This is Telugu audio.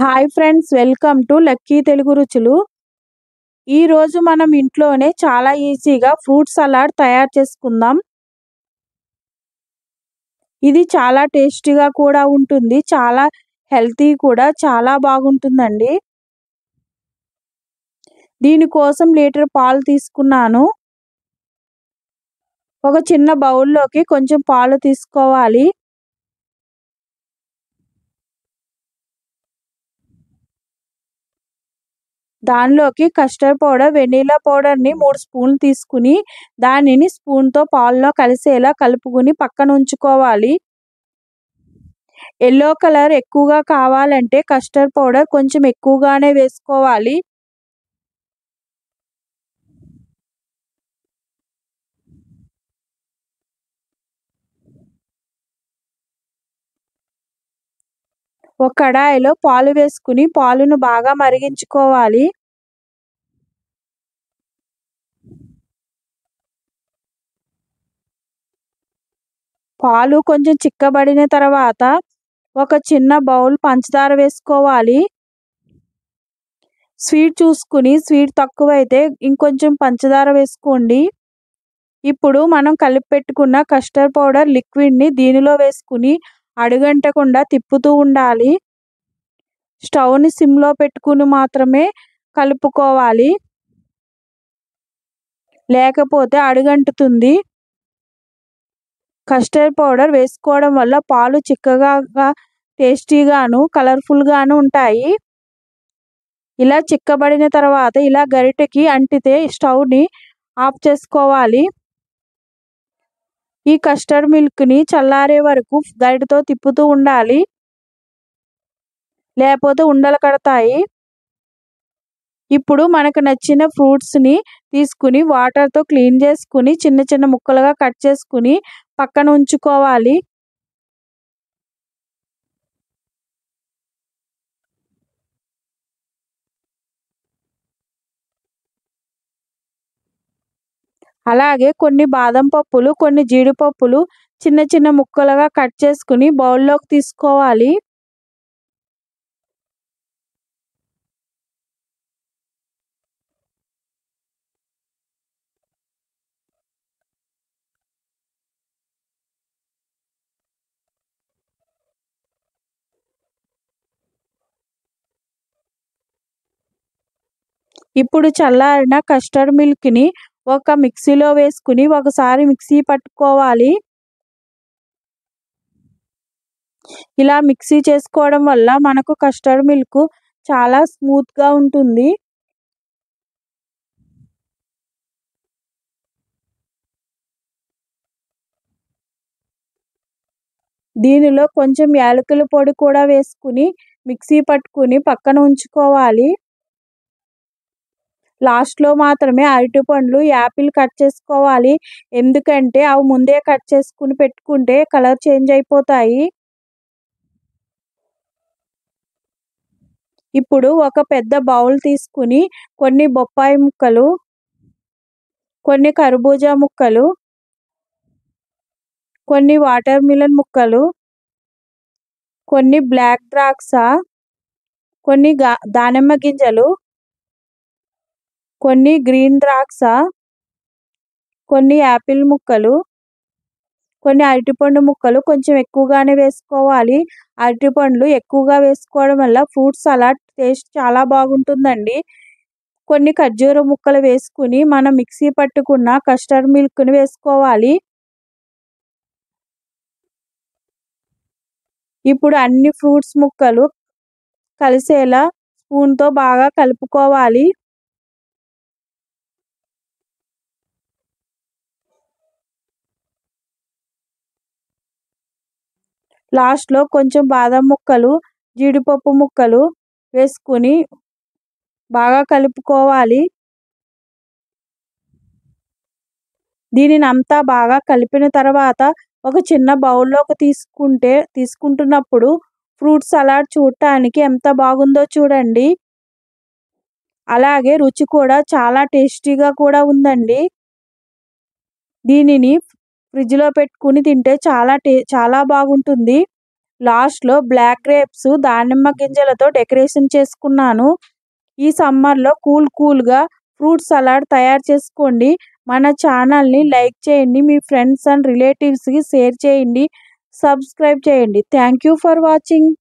Hi friends, welcome to lucky Telugu రుచులు. ఈరోజు మనం ఇంట్లోనే చాలా ఈజీగా ఫ్రూట్ సలాడ్ తయారు చేసుకుందాం. ఇది చాలా టేస్టీగా కూడా ఉంటుంది. చాలా హెల్తీ కూడా, చాలా బాగుంటుందండి. దీనికోసం లీటర్ పాలు తీసుకున్నాను. ఒక చిన్న బౌల్లోకి కొంచెం పాలు తీసుకోవాలి. దానిలోకి కస్టర్డ్ పౌడర్, వెనిలా పౌడర్ని 3 స్పూన్లు తీసుకుని దానిని స్పూన్తో పాలలో కలిసేలా కలుపుకుని పక్కన ఉంచుకోవాలి. ఎల్లో కలర్ ఎక్కువగా కావాలంటే కస్టర్డ్ పౌడర్ కొంచెం ఎక్కువగానే వేసుకోవాలి. ఒక కడాయిలో పాలు వేసుకుని పాలును బాగా మరిగించుకోవాలి. పాలు కొంచెం చిక్కబడిన తర్వాత ఒక చిన్న బౌల్ పంచదార వేసుకోవాలి. స్వీట్ చూసుకుని స్వీట్ తక్కువైతే ఇంకొంచెం పంచదార వేసుకోండి. ఇప్పుడు మనం కలిపి పెట్టుకున్న కస్టర్డ్ పౌడర్ లిక్విడ్ని దీనిలో వేసుకుని అడుగంటకుండా తిప్పుతూ ఉండాలి. స్టవ్ని సిమ్లో పెట్టుకుని మాత్రమే కలుపుకోవాలి, లేకపోతే అడుగంటుతుంది. కస్టర్డ్ పౌడర్ వేసుకోవడం వల్ల పాలు చిక్కగా, టేస్టీగాను, కలర్ఫుల్గాను ఉంటాయి. ఇలా చిక్కబడిన తర్వాత ఇలా గరిటెకి అంటితే స్టవ్ని ఆఫ్ చేసుకోవాలి. ఈ కస్టర్డ్ మిల్క్ని చల్లారే వరకు గరిటెతో తిప్పుతూ ఉండాలి, లేకపోతే ఉండలు కడతాయి. ఇప్పుడు మనకు నచ్చిన ఫ్రూట్స్ని తీసుకుని వాటర్తో క్లీన్ చేసుకుని చిన్న చిన్న ముక్కలుగా కట్ చేసుకుని పక్కన ఉంచుకోవాలి. అలాగే కొన్ని బాదం పప్పులు, కొన్ని జీడిపప్పులు చిన్న చిన్న ముక్కలుగా కట్ చేసుకుని బౌల్లోకి తీసుకోవాలి. ఇప్పుడు చల్లారిన కస్టర్డ్ మిల్క్ని ఒక మిక్సీలో వేసుకుని ఒకసారి మిక్సీ పట్టుకోవాలి. ఇలా మిక్సీ చేసుకోవడం వల్ల మనకు కస్టర్డ్ మిల్క్ చాలా స్మూత్గా ఉంటుంది. దీనిలో కొంచెం యాలకుల పొడి కూడా వేసుకుని మిక్సీ పట్టుకుని పక్కన ఉంచుకోవాలి. లాస్ట్లో మాత్రమే అరటిపండ్లు, యాపిల్ కట్ చేసుకోవాలి. ఎందుకంటే అవి ముందే కట్ చేసుకుని పెట్టుకుంటే కలర్ చేంజ్ అయిపోతాయి. ఇప్పుడు ఒక పెద్ద బౌల్ తీసుకుని కొన్ని బొప్పాయి ముక్కలు, కొన్ని కర్బూజా ముక్కలు, కొన్ని వాటర్ మిలన్ ముక్కలు, కొన్ని బ్లాక్ ద్రాక్ష, కొన్ని దానిమ్మ గింజలు, కొన్ని గ్రీన్ ద్రాక్ష, కొన్ని యాపిల్ ముక్కలు, కొన్ని అరటిపండు ముక్కలు కొంచెం ఎక్కువగానే వేసుకోవాలి. అరటిపండ్లు ఎక్కువగా వేసుకోవడం వల్ల ఫ్రూట్ సలాడ్ టేస్ట్ చాలా బాగుంటుందండి. కొన్ని ఖర్జూర ముక్కలు వేసుకుని మనం మిక్సీ పట్టుకున్న కస్టర్డ్ మిల్క్ని వేసుకోవాలి. ఇప్పుడు అన్ని ఫ్రూట్స్ ముక్కలు కలిసేలా స్పూన్తో బాగా కలుపుకోవాలి. లాస్ట్లో కొంచెం బాదం ముక్కలు, జీడిపప్పు ముక్కలు వేసుకుని బాగా కలుపుకోవాలి. దీనిని అంతా బాగా కలిపిన తర్వాత ఒక చిన్న బౌల్లోకి తీసుకుంటున్నప్పుడు ఫ్రూట్ సలాడ్ చూడటానికి ఎంత బాగుందో చూడండి. అలాగే రుచి కూడా చాలా టేస్టీగా కూడా ఉందండి. దీనిని ఫ్రిడ్జ్లో పెట్టుకుని తింటే చాలా బాగుంటుంది. లాస్ట్లో బ్లాక్ గ్రేప్స్ దానిమ్మ గింజలతో డెకరేషన్ చేసుకున్నాను. ఈ సమ్మర్లో కూల్గా ఫ్రూట్ సలాడ్ తయారు చేసుకోండి. మన ఛానల్ని లైక్ చేయండి, మీ ఫ్రెండ్స్ అండ్ రిలేటివ్స్కి షేర్ చేయండి, సబ్స్క్రైబ్ చేయండి. Thank you for watching.